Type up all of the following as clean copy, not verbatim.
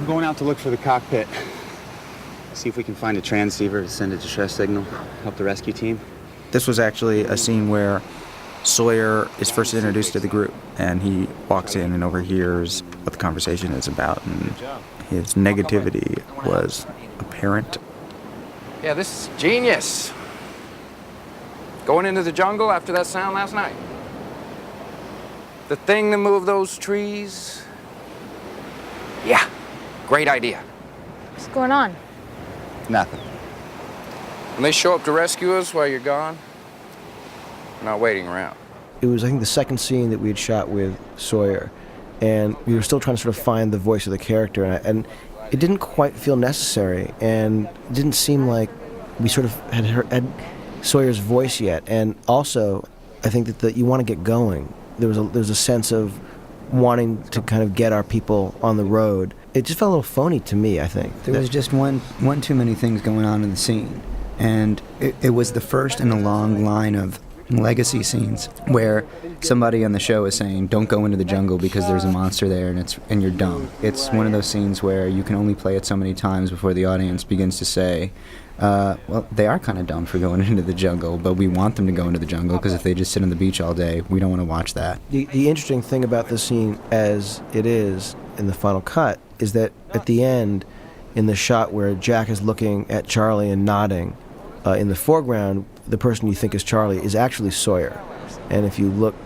I'm going out to look for the cockpit. See if we can find a transceiver to send a distress signal, help the rescue team. This was actually a scene where Sawyer is first introduced to the group, and he walks in and overhears what the conversation is about, and his negativity was apparent. Yeah, this is genius. Going into the jungle after that sound last night. The thing that moved those trees. Yeah, great idea. What's going on? Nothing. When they show up to rescue us while you're gone, we're not waiting around. It was, I think, the second scene that we had shot with Sawyer, and we were still trying to sort of find the voice of the character, and it didn't quite feel necessary, and it didn't seem like we sort of had Sawyer's voice yet. And also, I think that you want to get going. There was a sense of wanting to kind of get our people on the road. It just felt a little phony to me, I think. There was just one too many things going on in the scene. And it was the first in a long line of legacy scenes where somebody on the show is saying, don't go into the jungle because there's a monster there and you're dumb. It's one of those scenes where you can only play it so many times before the audience begins to say, well, they are kind of dumb for going into the jungle, but we want them to go into the jungle because if they just sit on the beach all day, we don't want to watch that. The interesting thing about this scene as it is in the final cut is that at the end, in the shot where Jack is looking at Charlie and nodding, in the foreground, the person you think is Charlie is actually Sawyer. And if you look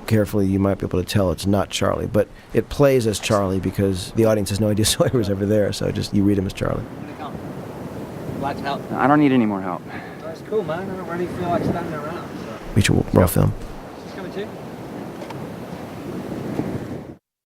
carefully, you might be able to tell it's not Charlie. But it plays as Charlie because the audience has no idea Sawyer was ever there, so just you read him as Charlie. Like help? I don't need any more help. That's cool, man. I don't really feel like standing around. Mutual raw film.